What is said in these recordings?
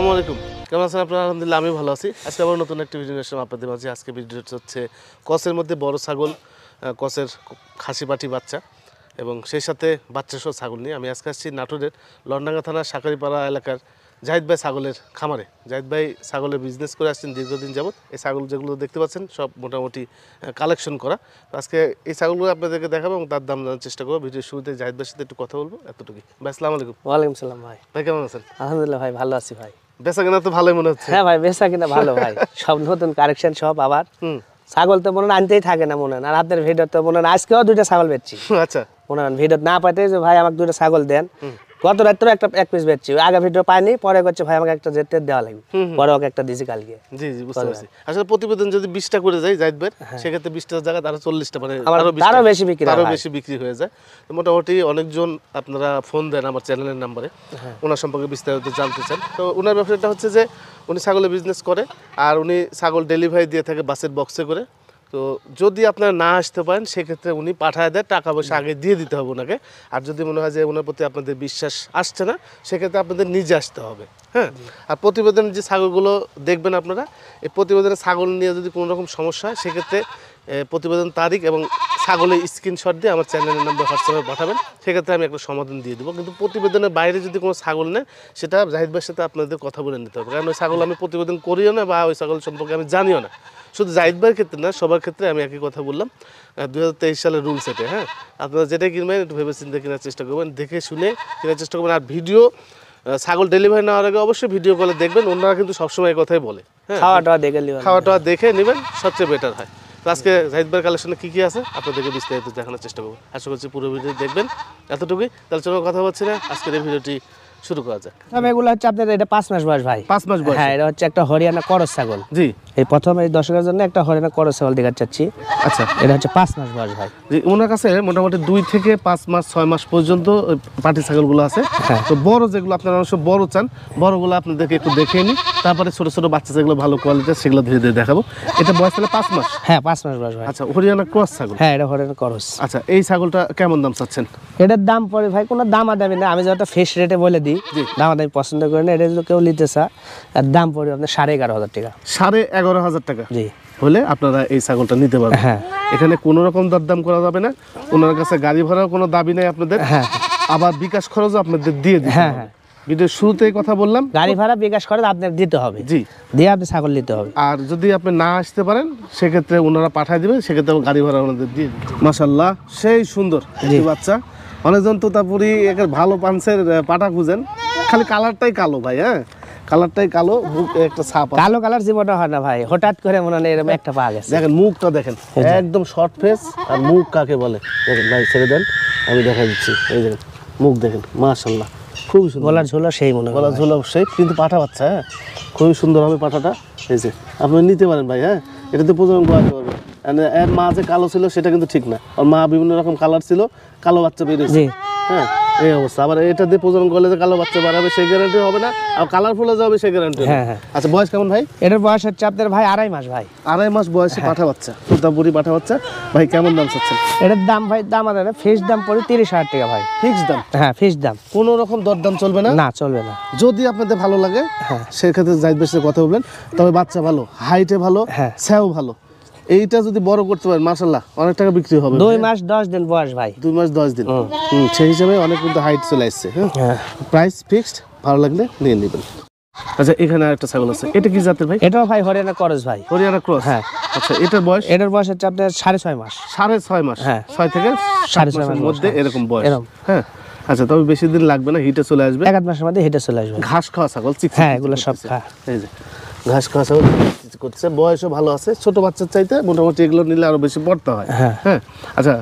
আসসালামু আলাইকুম, কেমন আছেন আপনারা? আলহামদুলিল্লাহ আমি ভালো আছি। আজকে আবার নতুন একটা ভিডিও নিয়ে আসলাম আপনাদের মাঝে। আজকে ভিডিওটা হচ্ছে কসের মধ্যে বড় ছাগল, কসের খাসি পাটি বাচ্চা এবং সেই সাথে বাচ্চা সহ ছাগল নিয়ে আমি আজকে আসছি নাটোরের লন্ডাঙ্গা থানার শাকারিপাড়া এলাকার জাহিদ ভাই ছাগলের খামারে। জাহিদ ভাই ছাগলের বিজনেস করে আসছেন দীর্ঘদিন যাবত। এই ছাগল যেগুলো দেখতে পাচ্ছেন সব মোটামুটি কালেকশন করা। তো আজকে এই ছাগলগুলো আপনাদেরকে দেখাবো এবং তার দাম জানার চেষ্টা করবো। ভিডিওর শুরুতে জাহিদ ভাইয়ের সাথে একটু কথা বলবো, এতটুকুই। ভাই আসসালামু আলাইকুম। ওয়ালাইকুম সালাম ভাই। ভাই কেমন আছেন? আলহামদুলিল্লাহ ভাই, ভালো আছি ভাই। বেচা কেনা তো ভালোই মনে হচ্ছে। হ্যাঁ ভাই, বেচা কিনা ভালো ভাই। সব নতুন কালেকশন সব আবার। ছাগল তো মনে আনতেই থাকে না মনে, আর আপনার ভিডিও তো মনে আজকেও দুইটা ছাগল বেচছি। আচ্ছা, মনে ভিডিও না পাইতে যে ভাই আমাকে দুইটা ছাগল দেন। গত রাত্রে এক পিস বেচছি, আগে ভিডিও পাইনি, পরে করছে ভাই আমাকে একটা জেট দেওয়া লাগবে, পরে ওকে একটা দিছি কালকে। জি জি, বুঝতে পারছি। আসলে প্রতিবেদন যদি 20টা করে যায় জাহিদ ভাই, সেক্ষেত্রে 20টার জায়গায় আরো 40টা, মানে আরো বেশি বিক্রি হয়ে যায়। তো মোটামুটি অনেকজন আপনারা ফোন দেন আমার চ্যানেলের নাম্বারে, ওনার সম্পর্কে বিস্তারিত জানতে চান। তো ওনার ব্যবসাটা হচ্ছে যে উনি ছাগলের বিজনেস করে, আর উনি ছাগল ডেলিভারি দিয়ে থাকে বাসের বক্সে করে। তো যদি আপনারা না আসতে পারেন সেক্ষেত্রে উনি পাঠায় দেয়, টাকা পয়সা আগে দিয়ে দিতে হবে ওনাকে। আর যদি মনে হয় যে ওনার প্রতি আপনাদের বিশ্বাস আসছে না, সেক্ষেত্রে আপনাদের নিজে আসতে হবে। হ্যাঁ, আর প্রতিবেদনের যে ছাগলগুলো দেখবেন আপনারা, এই প্রতিবেদনে ছাগল নিয়ে যদি কোনো রকম সমস্যা হয় সেক্ষেত্রে প্রতিবেদন তারিখ এবং ছাগলের স্ক্রিনশট দিয়ে আমার চ্যানেলের নাম্বার হোয়াটসঅ্যাপে পাঠাবেন, সেক্ষেত্রে আমি একটা সমাধান দিয়ে দেবো। কিন্তু প্রতিবেদনের বাইরে যদি কোনো ছাগল নেয়, সেটা জাহিদ ভাইয়ের সাথে আপনাদের কথা বলে নিতে হবে, কারণ ওই ছাগল আমি প্রতিবেদন করিও না বা ওই ছাগল সম্পর্কে আমি জানিও না। শুধু জাহিদ ভাইয়ের ক্ষেত্রে না, সবার ক্ষেত্রে আমি একই কথা বললাম। 2023 সালের রুলস এটা। হ্যাঁ, আপনারা যেটাই কিনবেন একটু ভেবে চিন্তে কেনার চেষ্টা করবেন, দেখে শুনে কেনার চেষ্টা করবেন। আর ভিডিও ছাগল ডেলিভারি নেওয়ার আগে অবশ্যই ভিডিও কলে দেখবেন, ওনারা কিন্তু সবসময় কথাই বলে। হ্যাঁ, খাওয়াটা দেখে নেবেন, সবচেয়ে বেটার হয়। তো আজকে জাহিদ ভাইয়ের কালেকশনে কী কী আছে আপনাদেরকে বিস্তারিত দেখানোর চেষ্টা করবো। আশা করছি পুরো ভিডিও দেখবেন। এতটুকুই, তাহলে চলো কথা বলছি না, আজকের এই ভিডিওটি শুরু করা যাক। এগুলো হচ্ছে আপনাদের এটা 5 মাস বয়স ভাই। 5 মাস বয়স? হ্যাঁ, এটা হচ্ছে একটা হরিয়ানা করস ছাগল। জি, এই প্রথম এই দর্শকের জন্য একটা হরিয়ানা করস ছাগল দেখাতে চাচ্ছি। আচ্ছা, এটা হচ্ছে 5 মাস বয়স ভাই। জি, ওনার কাছে মোটামুটি 2 থেকে 5 মাস 6 মাস পর্যন্ত পাটি ছাগলগুলো আছে। তো বড় যেগুলো আপনারা অবশ্য বড় চান, বড়গুলো আপনাদেরকে একটু দেখে নিই, তারপরে ছোট ছোট বাচ্চা যেগুলো ভালো কোয়ালিটির সেগুলো ধীরে ধীরে দেখাবো। এটা বয়স হলে 5 মাস? হ্যাঁ, 5 মাস বয়স ভাই। আচ্ছা, হরিয়ানা ক্রস ছাগল? হ্যাঁ, এটা হরিয়ানা ক্রস। আচ্ছা, এই ছাগলটা কেমন দাম চাচ্ছেন? এটার দাম পড়ে ভাই কোনো দামাদামি না, আমি যেটা ফিক্স রেটে বলে দিই, দামাদামি পছন্দ করি না। এটা যদি কেউ নিতে চায়, এর দাম পড়বে আপনার 11,500 টাকা। 11,500 টাকা? জি, হলে আপনারা এই ছাগলটা নিতে পারবেন। হ্যাঁ, এখানে কোনো রকম দরদাম করা যাবে না, ওনার কাছে গাড়ি ভাড়াও কোনো দাবি নেই আপনাদের। হ্যাঁ, আবার বিকাশ খরচও আপনাদের দিয়ে দিতে হবে। হ্যাঁ, ভিডিওর শুরুতেই কথা বললাম, গাড়ি ভাড়া বিকাশ খরচ আপনাদের দিতে হবে। জি, দিয়ে আপনি ছাগল নিতে হবে। আর যদি আপনি না আসতে পারেন সেক্ষেত্রে ওনারা পাঠিয়ে দিবেন, সেক্ষেত্রে গাড়ি ভাড়া ওনাদের দিয়ে দিবেন। মাশাআল্লাহ, সেই সুন্দর একটি বাচ্চা। অনেকজন তো তারপরে একটা ভালো পাঞ্চের পাটা খুঁজেন, খালি কালারটাই কালো ভাই। হ্যাঁ, কালারটাই কালো, একটা ছাপ, কালো কালার জীবনটা হয় না ভাই, হঠাৎ করে মনে হয় এরকম একটা পাওয়া গেছে। দেখেন মুখটা দেখেন, একদম শর্ট ফেস। আর মুখ কাকে বলে দেখেন ভাই, ছেড়ে দেন আমি দেখা দিচ্ছি। এই দেখেন মুখ দেখেন, মাশাআল্লাহ খুবই সুন্দর। গলার ঝোলা সেই মনে হয়, গলার ঝোলা সেই, কিন্তু পাঠা বাচ্চা। হ্যাঁ, খুবই সুন্দর হবে পাঠাটা। এই যে আপনি নিতে পারেন ভাই। হ্যাঁ, এটাতে প্রজনন করাতে পারবেন। এর মা যে কালো ছিল সেটা কিন্তু ঠিক না, ওর মা বিভিন্ন রকম কালার ছিল, কালো বাচ্চা বেরিয়েছে। হ্যাঁ, এই অবস্থা। আবার এটা দিয়ে প্রজনন করলে যে কালো বাচ্চা বাড়াবে সেই গ্যারান্টি হবে না, আর কালারফুল যাবে সেই গ্যারান্টি। হ্যাঁ হ্যাঁ। আচ্ছা, বয়স কেমন ভাই? এটার বয়স হচ্ছে আপনার ভাই 2.5 মাস ভাই। 2.5 মাস বয়সে পাঠা বাচ্চা, তোতাপুরি পাঠা বাচ্চা। ভাই কেমন দাম চাচ্ছেন? এটার দাম ভাই, দাম আছে না, ফিক্স দাম পড়ে 30,000 টাকা ভাই। ফিক্স দাম? হ্যাঁ, ফিক্স দাম। কোনো রকম দরদাম চলবে না? না, চলবে না। যদি আপনাদের ভালো লাগে সেক্ষেত্রে জাহিদ ভাইয়ের সাথে কথা বলবেন। তবে বাচ্চা ভালো, হাইটে ভালো, স্যাও ভালো। এইটা যদি বড় করতে পারেন মাশাআল্লাহ অনেক টাকা বিক্রি হবে। 2 মাস 10 দিন বয়স ভাই। 2 মাস 10 দিন। সেই হিসাবে অনেক কিন্তু হাইট চলে আসছে। হ্যাঁ, প্রাইস ফিক্সড, ভালো লাগলে নিয়ে নেবেন। আচ্ছা, এখানে আরেকটা ছাগল আছে, এটা কি জাতের ভাই? এটাও ভাই হরিয়ানা ক্রস ভাই। হরিয়ানা ক্রস? হ্যাঁ। আচ্ছা, এটার বয়স? এটার বয়স হচ্ছে আপনার 6.5 মাস। 6.5 মাস? হ্যাঁ, 6 থেকে 7 মাসের মধ্যে এরকম বয়স। হ্যাঁ, আচ্ছা, তবে বেশি দিন লাগবে না, হিটে চলে আসবে। 1 মাসের মধ্যে হিটে চলে আসবে। ঘাস খাওয়া ছাগল? হ্যাঁ, এগুলো সব খায়। এই যে ঘাস খাওয়া ছাগল করছে, বয়সও ভালো আছে। ছোট বাচ্চার চাইতে মোটামুটি এগুলো নিলে আরো বেশি পড়তে হয়। হ্যাঁ, আচ্ছা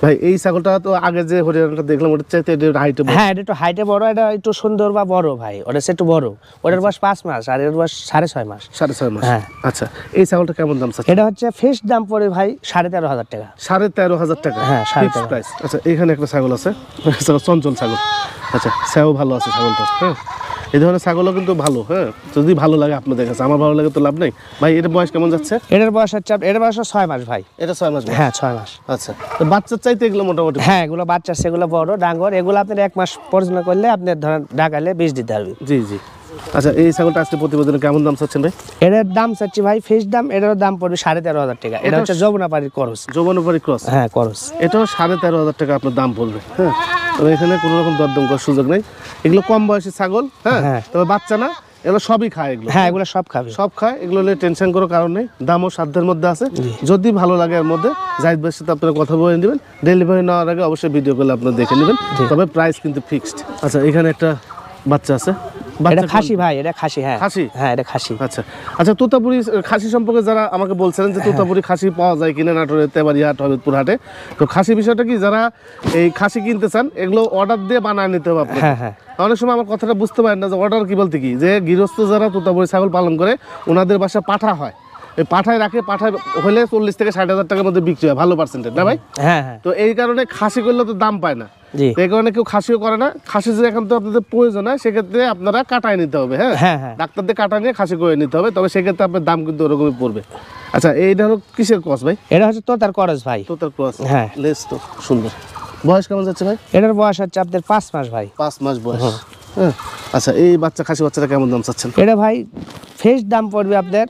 ভাই, এই ছাগলটা তো আগে যে হরিয়ানাটা দেখলাম ওটার চাইতে এটা হাইটে বড়? হ্যাঁ, এটা একটু হাইটে বড়, এটা একটু সুন্দর বা বড় ভাই। ওটা একটু বড়, ওটার বয়স 5 মাস আর এর বয়স 6.5 মাস। 6.5 মাস? হ্যাঁ। আচ্ছা, এই ছাগলটা কেমন দাম চাচ্ছেন? এটা হচ্ছে ফিক্স দাম পড়ে ভাই 13,500 টাকা। 13,500 টাকা? হ্যাঁ, ফিক্স প্রাইস। আচ্ছা, এখানে একটা ছাগল আছে, চঞ্চল ছাগল। আচ্ছা, সেও ভালো আছে ছাগলটা। হ্যাঁ, এই ধরনের ছাগলও কিন্তু ভালো। হ্যাঁ, যদি ভালো লাগে আপনাদের কাছে, আমার ভালো লাগে তো লাভ নেই ভাই। এর বয়স কেমন যাচ্ছে? এটার বয়স হচ্ছে, এটার বয়স 6 মাস ভাই। এটা 6 মাস? হ্যাঁ, 6 মাস। আচ্ছা, তো বাচ্চার চাইতে এগুলো মোটামুটি? হ্যাঁ, এগুলো বাচ্চা, সেগুলো বড় ডাঙ্গর। এগুলো আপনার 1 মাস পর্যন্ত করলে আপনি ধরেন ঢাকালে 20 দিতে হবে। জি জি। আচ্ছা এই ছাগলটা আজকে প্রতিবেদনে কেমন দাম চাচ্ছেন ভাই? এটার দাম চাচ্ছি ভাই ফিক্স দাম, এটার দাম পড়বে 13,500 টাকা। এটা হচ্ছে যমুনাপাড়ির ক্রস। যমুনাপাড়ি ক্রস, হ্যাঁ ক্রস। এটাও 13,500 টাকা আপনার দাম পড়বে। হ্যাঁ, তবে এখানে কোনো রকম দরদাম করার সুযোগ নেই। এগুলো কম বয়সী ছাগল। হ্যাঁ, তবে বাচ্চা না, এগুলো সবই খায়। এগুলো হ্যাঁ এগুলো সব খাবে, সব খায়। এগুলো নিয়ে টেনশন করার কারণ নেই, দামও সাধ্যের মধ্যে আছে। যদি ভালো লাগে এর মধ্যে জাহিদ ভাইয়ের সাথে আপনারা কথা বলে নেবেন। ডেলিভারি নেওয়ার আগে অবশ্যই ভিডিও কলে আপনারা দেখে নেবেন, তবে প্রাইস কিন্তু ফিক্সড। আচ্ছা এখানে একটা বাচ্চা আছে, এটা খাসি ভাই, এটা খাসি। হ্যাঁ খাসি, হ্যাঁ এটা খাসি। আচ্ছা আচ্ছা, তোতাপুরি খাসি সম্পর্কে যারা আমাকে বলছিলেন যে তোতাপুরি খাসি পাওয়া যায় কিনা নাটোরের তেবাড়িহাট, হবিবপুর হাটে, তো খাসি বিষয়টা কি, যারা এই খাসি কিনতে চান এগুলো অর্ডার দিয়ে বানায় নিতে হবে আপনাকে। হ্যাঁ, অনেক সময় আমার কথাটা বুঝতে পারেন না যে অর্ডার কি বলতে কি, যে গৃহস্থ যারা তোতাপুরি ছাগল পালন করে ওনাদের বাসা পাঠা হয়, এই পাঠায় রাখে, পাঠায় হলে 40 থেকে 60,000 টাকার মধ্যে বিক্রি হয়, ভালো পার্সেন্টেজ না ভাই? হ্যাঁ। তো এই কারণে খাসি করলে তো দাম পায় না, এই কারণে কেউ খাসিও করে না। খাসি যদি এখন তো আপনাদের প্রয়োজন হয় সেক্ষেত্রে আপনারা কাটায় নিতে হবে। হ্যাঁ, ডাক্তারদের কাটা নিয়ে খাসি করে নিতে হবে, তবে সেক্ষেত্রে আপনার দাম কিন্তু ওরকমই পড়বে। আচ্ছা এইটা হলো কিসের ক্রস ভাই? এটা হচ্ছে তোতার ক্রস ভাই। তোতার ক্রস, হ্যাঁ। লেস তো সুন্দর। বয়স কেমন যাচ্ছে ভাই? এটার বয়স হচ্ছে আপনার 5 মাস ভাই। 5 মাস বয়স। হ্যাঁ, আচ্ছা এই বাচ্চা খাসি বাচ্চাটা কেমন দাম চাচ্ছেন? এটা ভাই ফেস দাম পড়বে আপনার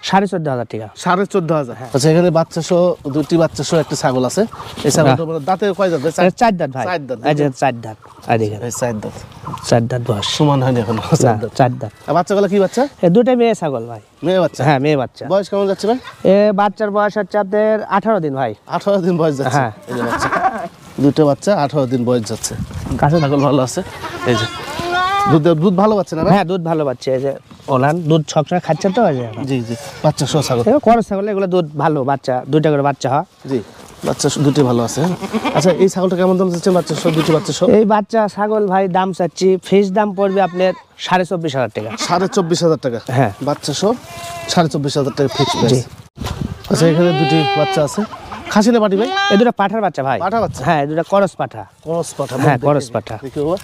14,500 টাকা। 14,500। আচ্ছা এখানে বাচ্চা সহ, দুটি বাচ্চা সহ একটা ছাগল আছে। এই ছাগলটা দাঁতে কয় দাঁত? 4 দাঁত ভাই। 4 দাঁত। এই যে 4 দাঁত, আর দেখেন 4 দাঁত। 4 দাঁত বয়স, সমান হয়নি এখন। 4 দাঁত। আর বাচ্চাগুলো কি বাচ্চা? এই দুটো মেয়ে ছাগল ভাই। মেয়ে বাচ্চা? হ্যাঁ মেয়ে বাচ্চা। বয়স কেমন যাচ্ছে ভাই? এ বাচ্চার বয়স হচ্ছে আপনার 18 দিন ভাই। 18 দিন বয়স যাচ্ছে। হ্যাঁ। এই যে বাচ্চা, দুটো বাচ্চা 18 দিন বয়স যাচ্ছে। কাছে ছাগল ভালো আছে। এই যে দুধ ভালো পাচ্ছে না ভাই? হ্যাঁ দুধ ভালো পাচ্ছে, এই যে ওলান দুধ সবসময় খাচ্ছে তো। জি জি, বাচ্চা সহ ছাগল, খরচ ছাগল এগুলো দুধ ভালো, বাচ্চা 2টা করে বাচ্চা হয়। জি বাচ্চা দুটো ভালো আছে। আচ্ছা এই ছাগলটা কেমন দাম চাচ্ছেন? বাচ্চা সহ, দুটো বাচ্চা সহ। এই বাচ্চা ছাগল ভাই দাম চাচ্ছি ফিক্স দাম পড়বে আপনার 24,500 টাকা। 24,500 টাকা? হ্যাঁ। বাচ্চা সহ 24,500 টাকা ফিক্স প্রাইস। আচ্ছা এখানে দুটি বাচ্চা আছে, খাসি না পাটি ভাই? এই দুটো পাঠার বাচ্চা ভাই। পাঠা বাচ্চা? হ্যাঁ এই দুটো করস পাঠা। ক্রস পাঠা? হ্যাঁ করস পাঠা। দেখি বাবা,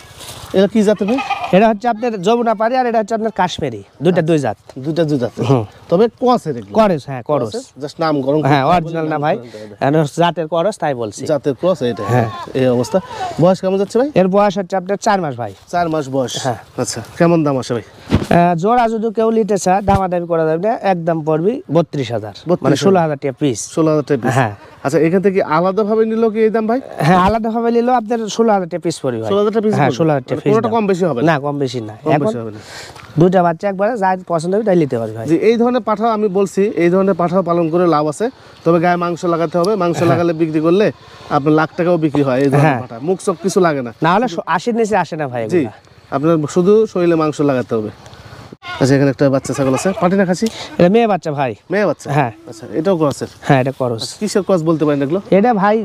এটা কি জাতের ভাই? এটা হচ্ছে আপনার যমুনাপাড়ি, আর এটা হচ্ছে আপনার কাশ্মীরি। দুইটা দুই জাত। দুইটা দুই জাতের, তবে ক্রসের এগুলো। করস, হ্যাঁ করস, জাস্ট নাম গরম। হ্যাঁ অরিজিনাল না ভাই, জাতের করস তাই বলছি। জাতের ক্রস এটা। হ্যাঁ, এই অবস্থা। বয়স কেমন যাচ্ছে ভাই? এর বয়স হচ্ছে আপনার 4 মাস ভাই। 4 মাস বয়স। হ্যাঁ। আচ্ছা কেমন দাম আসে ভাই? জোড়া যদি কেউ নিতে চায় দামাদামি করা যাবে না, একদম পড়বি 32,000, মানে 16,000 টাকা পিস। 16,000 টাকা পিস? হ্যাঁ। আচ্ছা এখান থেকে আলাদা ভাবে নিলো কি এই দাম ভাই? হ্যাঁ আলাদা ভাবে নিলেও আপনার 16,000 টাকা পিস পড়বে ভাই। 16,000 টাকা পিস? হ্যাঁ 16,000 টাকা পিস। কোনটা কম বেশি হবে না? কম বেশি না, কম এখন বেশি হবে না। দুইটা বাচ্চা একবারে যা পছন্দ হবে তাই নিতে পারবে ভাই। যে এই ধরনের পাঠা আমি বলছি, এই ধরনের পাঠা পালন করে লাভ আছে, তবে গায়ে মাংস লাগাতে হবে। মাংস লাগালে বিক্রি করলে আপনার লাখ টাকাও বিক্রি হয় এই ধরনের পাঠা। মুখ চোখ কিছু লাগে না, না হলে 80 নিচে আসে না ভাই। জি, আপনার শুধু শরীরে মাংস লাগাতে হবে। আচ্ছা এখানে একটা বাচ্চা ছাগল আছে, পাটি না খাসি? এটা মেয়ে বাচ্চা ভাই। মেয়ে বাচ্চা? হ্যাঁ। আচ্ছা এটাও ক্রসের? হ্যাঁ এটা করস। কিসের ক্রস বলতে পারেন এগুলো? এটা ভাই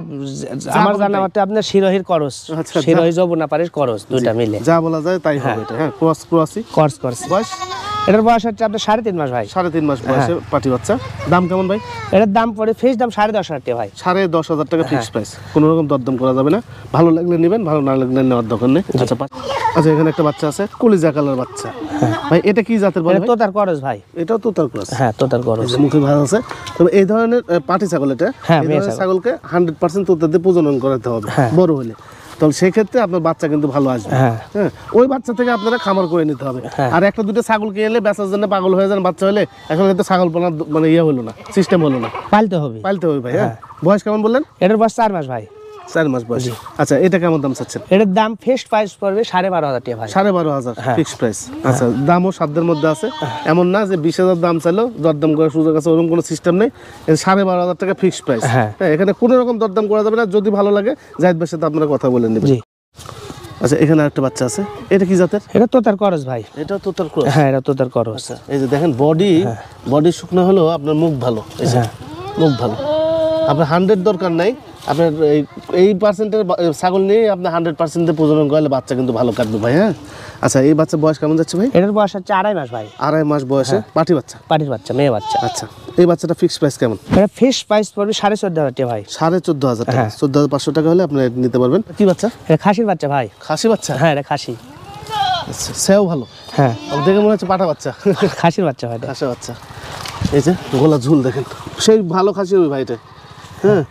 আমার জানা মতে আপনার শিরোহির করস, আচ্ছা, শিরোহি যমুনাপাড়ির করস, দুইটা মিলে যা বলা যায় তাই হবে এটা। হ্যাঁ ক্রস, ক্রসই। করস করস। বয়স? এটার বয়স হচ্ছে আপনার 3.5 মাস ভাই। 3.5 মাস বয়সে পাটি বাচ্চা। দাম কেমন ভাই? এটার দাম পড়ে ফিক্স দাম 10,500 টাকা ভাই। 10,500 টাকা ফিক্স প্রাইস, কোনো রকম দরদাম করা যাবে না। ভালো লাগলে নেবেন, ভালো না লাগলে নেওয়ার দরকার নেই। আচ্ছা আচ্ছা এখানে একটা বাচ্চা আছে, কলিজা কালার বাচ্চা। ভাই এটা কি জাতের বলে? এটা তোতার করস ভাই। এটাও তোতার ক্রস? হ্যাঁ তোতার করস। মুখে ভালো আছে। তবে এই ধরনের পাটি ছাগল, এটা হ্যাঁ, এই মেয়ে ধরনের ছাগল। ছাগলকে 100% তোতা দিয়ে প্রজনন করাতে হবে হ্যাঁ। বড় হলে, তাহলে সেক্ষেত্রে আপনার বাচ্চা কিন্তু ভালো আসবে। হ্যাঁ। হ্যাঁ, ওই বাচ্চা থেকে আপনারা খামার করে নিতে হবে। হ্যাঁ। আর একটা দুটো ছাগল কিনলে বেচার জন্য পাগল হয়ে যান বাচ্চা হলে, এখন কিন্তু ছাগল পালার মানে ইয়ে হলো না, সিস্টেম হলো না। পালতে হবে। পালতে হবে ভাই। হ্যাঁ। বয়স কেমন বললেন? এটার বয়স 4 মাস ভাই। 4 মাস বয়স। আচ্ছা এটা কেমন দাম চাচ্ছেন? এটার দাম ফিক্সড প্রাইস পড়বে 12,500 টাকা ভাই। 12,500 হ্যাঁ। Fix price. আচ্ছা দামও সাধ্যের মধ্যে আছে, এমন না যে 20,000 দাম চাইলো দরদাম করার সুযোগ আছে, ওরকম কোনো সিস্টেম নেই। 12,500 টাকা ফিক্স প্রাইস। হ্যাঁ। হ্যাঁ, এখানে কোনো রকম দরদাম করা যাবে না। যদি ভালো লাগে জাহিদ ভাইয়ের সাথে আপনারা কথা বলে নেবেন। জি। আচ্ছা এখানে একটা বাচ্চা আছে, এটা কি জাতের? এটা তোতার করস ভাই। এটা তো তার ক্রস? হ্যাঁ এটা তোতার করস। আচ্ছা এই যে দেখেন বডি শুকনো হলেও আপনার মুখ ভালো। এই যে মুখ ভালো, আপনার 100 দরকার নাই। আপনার এই পার্সেন্টের ছাগল নিয়ে আপনার 100% প্রজনন করলে বাচ্চা কিন্তু ভালো কাটবে ভাই। হ্যাঁ। আচ্ছা এই বাচ্চা বয়স কেমন যাচ্ছে ভাই? এটার বয়স হচ্ছে 2.5 মাস ভাই। 2.5 মাস বয়সে পাটি বাচ্চা? পাটির বাচ্চা, মেয়ে বাচ্চা। আচ্ছা এই বাচ্চাটা ফিক্স প্রাইস কেমন? এটা ফিক্স প্রাইস পড়বে 14,500 টাকা ভাই। 14,500 টাকা? হ্যাঁ। 14,500 টাকা হলে আপনি নিতে পারবেন। কি বাচ্চা? এটা খাসির বাচ্চা ভাই। খাসি বাচ্চা? হ্যাঁ এটা খাসি। আচ্ছা সেও ভালো। হ্যাঁ দেখে মনে হচ্ছে পাটা বাচ্চা। খাসির বাচ্চা ভাই। খাসি বাচ্চা। এই যে গোলা ঝুল দেখেন, সেই ভালো খাসি ওই ভাইটা। হ্যাঁ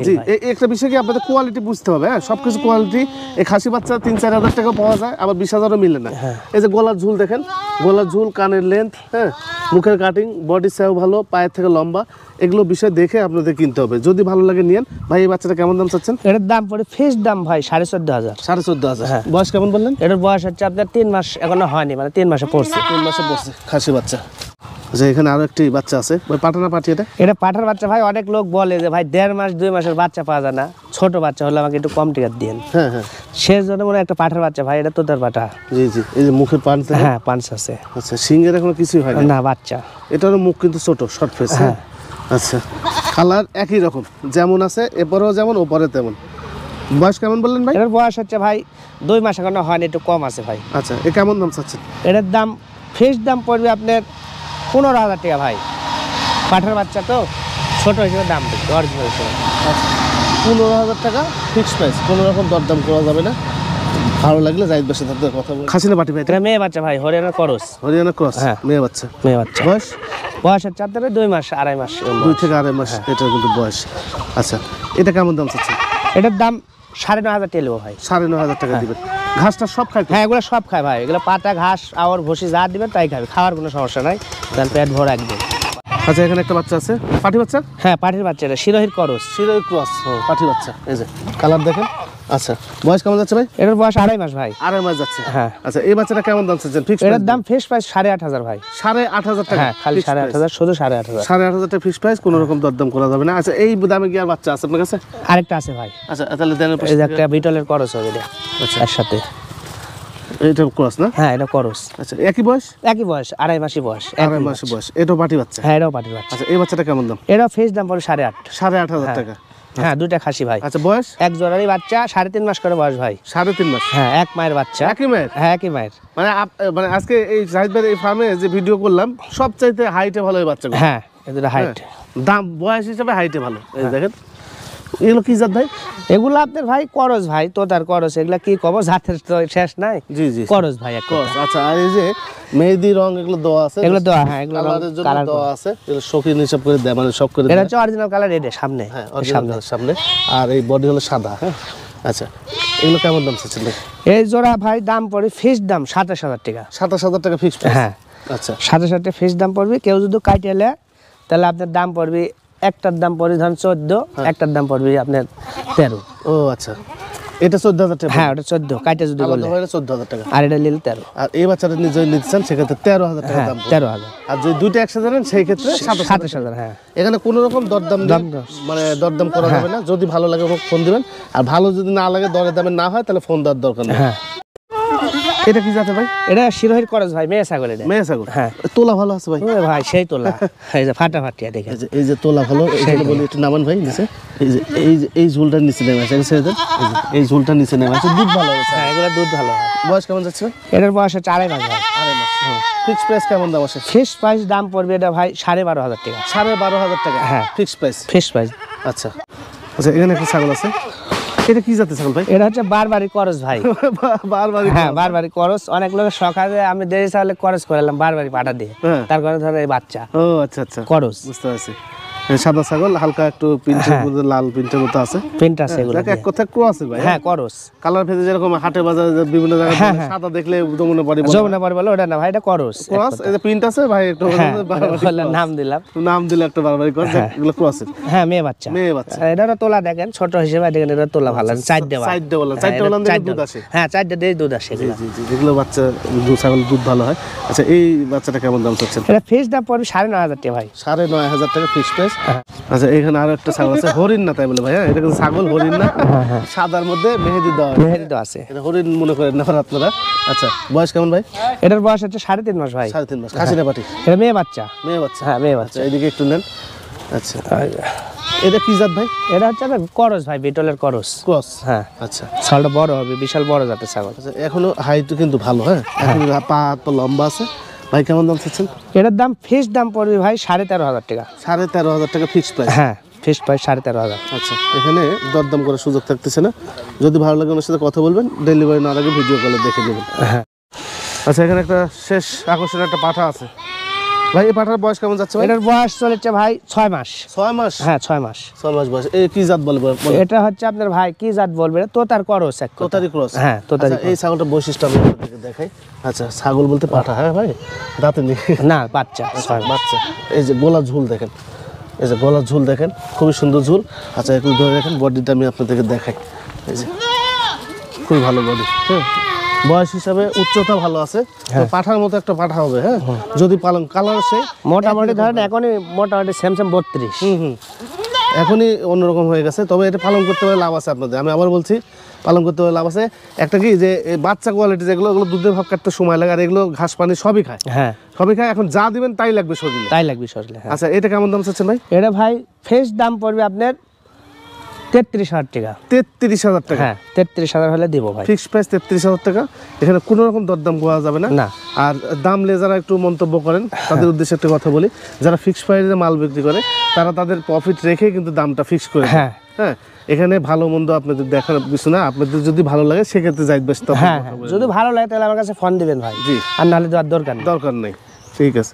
জি একটা বিষয় কি আপনাদের কোয়ালিটি বুঝতে হবে, হ্যাঁ সবকিছু কোয়ালিটি। এই খাসি বাচ্চা 3-4 হাজার টাকা পাওয়া যায়, আবার 20,000ও মিলে না। এই যে গলার ঝুল দেখেন, গলার ঝুল, কানের লেন্থ, হ্যাঁ মুখের কাটিং, বডি সাইজ ভালো, পায়ের থেকে লম্বা, এগুলো বিষয় দেখে আপনাদের কিনতে হবে। যদি ভালো লাগে নিয়েন। ভাই এই বাচ্চাটা কেমন দাম চাচ্ছেন? এটার দাম পড়ে ফিক্স দাম ভাই 14,500। 14,500। বয়স কেমন বললেন? এটার বয়স হচ্ছে আপনার 3 মাস এখনো হয়নি, মানে 3 মাসে পড়ছে। 3 মাসে পড়ছে খাসি বাচ্চা। আচ্ছা এখানে আরো একটি বাচ্চা আছে, ওই পাঠানা পাঠি এটা? এটা পাঠার বাচ্চা ভাই। অনেক লোক বলে যে ভাই 1.5 মাস 2 মাসের বাচ্চা পাওয়া যায় না, ছোট বাচ্চা হলে আমাকে একটু কম টিকার দিন। হ্যাঁ হ্যাঁ, সেজন্য মনে একটা পাঠার বাচ্চা ভাই। এটা তোতার পাঠা। জি জি, এই যে মুখের পাঁচ। হ্যাঁ পাঁচ আছে। আচ্ছা সিংহের এখনো কিছুই হয় না বাচ্চা। এটারও মুখ কিন্তু ছোট, শর্ট ফেস। হ্যাঁ আচ্ছা, কালার একই রকম, যেমন আছে এরপরেও যেমন ওপরে তেমন। বয়স কেমন বললেন ভাই? এটার বয়স হচ্ছে ভাই 2 মাস এখনো হয়নি, একটু কম আছে ভাই। আচ্ছা এ কেমন দাম চাচ্ছেন? এটার দাম ফিক্স দাম পড়বে আপনার 15,000 টাকা ভাই। পাঠার বাচ্চা তো ছোট হিসেবে দাম পড়বে অরিজিনাল হিসেবে। আচ্ছা 15,000 টাকা ফিক্সড প্রাইস, কোনো রকম দরদাম করা যাবে না। ভালো লাগলে জাহিদ ভাইয়ের সাথে কথা বলুন। খাসি না পাটি ভাই? এটা মেয়ে বাচ্চা ভাই, হরিয়ানা ক্রস। হরিয়ানা ক্রস। হ্যাঁ মেয়ে বাচ্চা। মেয়ে বাচ্চা। বয়স? বয়স হচ্ছে আপনার 2 মাস 2.5 মাস। 2 থেকে 2.5 মাস এটা কিন্তু বয়স। আচ্ছা এটা কেমন দাম চাচ্ছেন? এটার দাম 9,500 টাকা নেবো ভাই। 9,500 টাকা দিবেন। ঘাসটা সব খায়? হ্যাঁ এগুলো সব খায় ভাই। এগুলো পাতা ঘাস আর ভুসি যা দিবেন তাই খাবে, খাওয়ার কোনো সমস্যা নাই, তার পেট ভরা একদম। আচ্ছা এখানে একটা বাচ্চা আছে, পাটি বাচ্চা? হ্যাঁ পাটির বাচ্চা, এটা শিরোহির ক্রস। শিরোহির ক্রস পাটি বাচ্চা। এই যে কালার দেখেন। আচ্ছা বয়স কেমন যাচ্ছে ভাই? এটার বয়স 2.5 মাস ভাই। 2.5 মাস যাচ্ছে। হ্যাঁ। আচ্ছা এই বাচ্চাটা কেমন দাম চাচ্ছেন? ফিক্স এটার দাম ফিক্স প্রাইস 8,500 ভাই। 8,500 টাকা? হ্যাঁ খালি 8,500, শুধু 8,500। 8,500 টাকা ফিক্স প্রাইস, কোনো রকম দরদাম করা যাবে না। আচ্ছা এই দামে কি আর বাচ্চা আছে আপনার কাছে? আরেকটা আছে ভাই। আচ্ছা তাহলে দেন। এই যে একটা বিটলের ক্রস হবে এটা। আচ্ছা এর সাথে এটা ক্রস না? হ্যাঁ এটা ক্রস। আচ্ছা একই বয়স? একই বয়স, 2.5 মাসই বয়স। 2.5 মাস বয়স। এটাও পাটি বাচ্চা? হ্যাঁ এটাও পাটির বাচ্চা। আচ্ছা এই বাচ্চাটা কেমন দাম? এটা ফিক্স দাম পড়ে 8,500। 8,500 টাকা? হ্যাঁ দুইটা খাসি ভাই। আচ্ছা বয়স? এক জোড়ারই বাচ্চা, 3.5 মাস করে বয়স ভাই। 3.5 মাস? হ্যাঁ এক মায়ের বাচ্চা। একই মায়ের? হ্যাঁ একই মায়ের। মানে আজকে এই জাহিদ ভাইয়ের এই ফার্মে যে ভিডিও করলাম সবচাইতে হাইটে ভালো এই বাচ্চাগুলো। হ্যাঁ এই দুটো হাইট। দাম বয়স হিসাবে হাইটে ভালো। এই দেখেন এগুলো কি জাত ভাই? এগুলো আপনার ভাই করস ভাই, তোতার করস। এগুলা কি কব, জাতের তো শেষ নাই। জি জি করস ভাই এক ক্রস। আচ্ছা আর এই যে মেহেদি রং এগুলো দেওয়া আছে? এগুলো দেওয়া, হ্যাঁ এগুলো কালারের জন্য দেওয়া আছে। এগুলো শৌখিন হিসাব করে দেয়, মানে সব করে এটা দেয়। হচ্ছে অরিজিনাল কালার, এটা সামনে। হ্যাঁ অরিজিনাল সামনে, আর এই বডি হলো সাদা। হ্যাঁ আচ্ছা এগুলো কেমন দাম চাচ্ছেন ভাই? এই জোড়া ভাই দাম পড়ে ফিক্স দাম 27,000 টাকা। 27,000 টাকা ফিক্সড? হ্যাঁ আচ্ছা 27,000 টাকা ফিক্স দাম পড়বে। কেউ যদি কাটিয়ে তাহলে আপনার দাম পড়বে, একটার দাম পড়বে ধরেন 14, একটার দাম পড়বে আপনার 13। ও আচ্ছা এটা 14,000 টাকা? হ্যাঁ ওটা 14 কাইটা যদি বলে, 14,000 টাকা। আর এটা নিলে 13। আর এই বাচ্চাটা নিজে নিতে চান সেক্ষেত্রে 13,000 টাকা দাম পড়বে। 13,000। আর যদি দুইটা একসাথে নেন সেই ক্ষেত্রে 27,000। হ্যাঁ এখানে কোনো রকম দরদাম নেই, মানে দরদাম করা যাবে না। যদি ভালো লাগে ফোন দিবেন, আর ভালো যদি না লাগে, দরে দামে না হয়, তাহলে ফোন দেওয়ার দরকার নেই। হ্যাঁ এটা কি জাতে ভাই? এটা শিরোহির করস ভাই, মেয়ে ছাগল। এটা মেয়ে ছাগল? হ্যাঁ। তোলা ভালো আছে ভাই? ওরে ভাই সেই তোলা, এই যে ফাটাফাটিয়া দেখেন। এই যে তোলা ভালো, এখানে বলি একটু নামান ভাই নিচে। এই ঝুলটা নিচে নেমে আছে, এই ঝুলটা নিচে নেমে আছে। দুধ ভালো আছে? হ্যাঁ এগুলো দুধ ভালো হয়। বয়স কেমন যাচ্ছে ভাই? এটার বয়স হচ্ছে 2.5 মাস ভাই। 2.5 মাস। ফিক্স প্রাইস কেমন দাম আছে? ফিক্স প্রাইস দাম পড়বে এটা ভাই 12,500 টাকা। 12,500 টাকা? হ্যাঁ ফিক্স প্রাইস। Fix price. আচ্ছা আচ্ছা এখানে একটা ছাগল আছে, এটা কি জাতের ছাগল ভাই? এটা হচ্ছে বারবারি করস ভাই। বারবারি? হ্যাঁ বারবারি করস। অনেক লোকের সকালে আমি দেরি ছাগলে করস করালাম বারবারি পাঠা দিয়ে, তার কারণে ধরো এই বাচ্চা। ও আচ্ছা আচ্ছা করস। বুঝতে পারছি। সাদা ছাগল, হালকা একটু প্রিন্টের মধ্যে, লাল প্রিন্টের মতো আছে। প্রিন্ট আছে এগুলো। এক কথা ক্রস ভাই? হ্যাঁ করস। কালার ফেজে যেরকম হাটে বাজারে বিভিন্ন জায়গায় সাদা দেখলে যমুনা বাড়ি বলে ওটা না ভাই, এটা করস। ক্রস। এই যে প্রিন্ট আছে ভাই, একটু নাম দিলাম, নাম দিলে একটা বারবারি ক্রস। এগুলো ক্রস? হ্যাঁ মেয়ে বাচ্চা। মেয়ে বাচ্চা। এটারও তোলা দেখেন ছোট হিসেবে, দেখেন এটা তোলা ভালো। 4 দেওয়া। 4 বলেন? 4 বলেন দুধ আসে? হ্যাঁ 4 দিয়ে দুধ আসে। জি জি জি, যেগুলো বাচ্চা ছাগল দুধ ভালো হয়। আচ্ছা এই বাচ্চাটা কেমন দাম চাচ্ছেন? এটা ফিক্স দাম পড়বে 9,500 টাকা ভাই। 9,500 টাকা ফিক্স প্রাইস। আচ্ছা এখানে আরো একটা ছাগল আছে, হরিণ না তাই বলে ভাই? হ্যাঁ এটা কিন্তু ছাগল, হরিণ না। সাদার মধ্যে মেহেদি দেওয়া, মেহেদি দেওয়া আছে। এটা হরিণ মনে করেন না আপনারা? আচ্ছা বয়স কেমন ভাই? এটার বয়স হচ্ছে 3.5 মাস ভাই। 3.5 মাস। খাসি না পাটি? এটা মেয়ে বাচ্চা। মেয়ে বাচ্চা? হ্যাঁ মেয়ে বাচ্চা। এইদিকে একটু নেন। আচ্ছা এটা কি জাত ভাই? এটা হচ্ছে করস ভাই, বিটলের করস। ক্রস? হ্যাঁ আচ্ছা ছাগলটা বড় হবে, বিশাল বড় জাতের ছাগল। আচ্ছা এখনো হাইট কিন্তু ভালো। হ্যাঁ এখন পা তো লম্বা আছে। ভাই কেমন দাম চাচ্ছেন? এটার দাম ফিক্স দাম পড়বে ভাই 13,500 টাকা। 13,500 টাকা ফিক্স প্রাইস? হ্যাঁ ফিক্স প্রাইস 13,500। আচ্ছা এখানে দরদাম করার সুযোগ থাকতেছে না। যদি ভালো লাগে ওনার সাথে কথা বলবেন, ডেলিভারি না আগে ভিডিও কলে দেখে নেবেন। হ্যাঁ আচ্ছা এখানে একটা শেষ আকর্ষণীয় একটা পাঠা আছে, ভাই এই পাঠার বয়স কেমন যাচ্ছে ভাই? এটার বয়স চলেছে ভাই 6 মাস। 6 মাস? হ্যাঁ 6 মাস। 6 মাস বয়স। এই কি জাত বলে? এটা হচ্ছে আপনার ভাই কি জাত বলবে, তোতার ক্রস। তোতারি ক্রস? হ্যাঁ তোতারি। এই ছাগলটার বৈশিষ্ট্য আমি আপনাদেরকে দেখাই। আচ্ছা, ছাগল বলতে পাঠা? হ্যাঁ ভাই, দাঁতে নেই না, বাচ্চা। বাচ্চা। এই যে গলা ঝুল দেখেন, এই যে গলার ঝুল দেখেন, খুবই সুন্দর ঝুল। আচ্ছা, একটু ধরে দেখেন, বডিটা আমি আপনাদেরকে দেখাই। এই যে খুবই ভালো বডি। হ্যাঁ, বয়স হিসাবে উচ্চতা ভালো আছে, তো পাঠার মতো একটা পাঠা হবে। হ্যাঁ, যদি পালন কালার সে মোটামুটি ধরেন এখনই মোটামুটি স্যামসাং 32। এখনই অন্যরকম হয়ে গেছে, তবে এটা পালন করতে পারলে লাভ আছে আপনাদের। আমি আবার বলছি, পালন করতে পারলে লাভ আছে। একটা কি যে এই বাচ্চা কোয়ালিটি যেগুলো, ওগুলো দুধের ভাব কাটতে সময় লাগে, আর এগুলো ঘাস পানি সবই খায়। হ্যাঁ সবই খায়, এখন যা দিবেন তাই লাগবে শরীরে। তাই লাগবে শরীরে। আচ্ছা, এটা কেমন দাম চাচ্ছেন ভাই? এটা ভাই ফ্রেশ দাম পড়বে আপনার 33,000 টাকা। 33,000 টাকা? হ্যাঁ 33,000 হলে দিব ভাই। ফিক্সড প্রাইস 33,000 টাকা। এখানে কোনো রকম দরদাম করা যাবে না। না। আর দাম নিয়ে যারা একটু মন্তব্য করেন তাদের উদ্দেশ্যে একটা কথা বলি, যারা ফিক্সড প্রাইসে মাল বিক্রি করে তারা তাদের প্রফিট রেখে কিন্তু দামটা ফিক্স করে দেয়। হ্যাঁ হ্যাঁ, এখানে ভালো মন্দ আপনাদের দেখার কিছু না, আপনাদের যদি ভালো লাগে সেক্ষেত্রে যাই বেশ। হ্যাঁ, যদি ভালো লাগে তাহলে আমার কাছে ফোন দিবেন ভাই। জি। আর নাহলে দেওয়ার দরকার নেই। দরকার নেই। ঠিক আছে।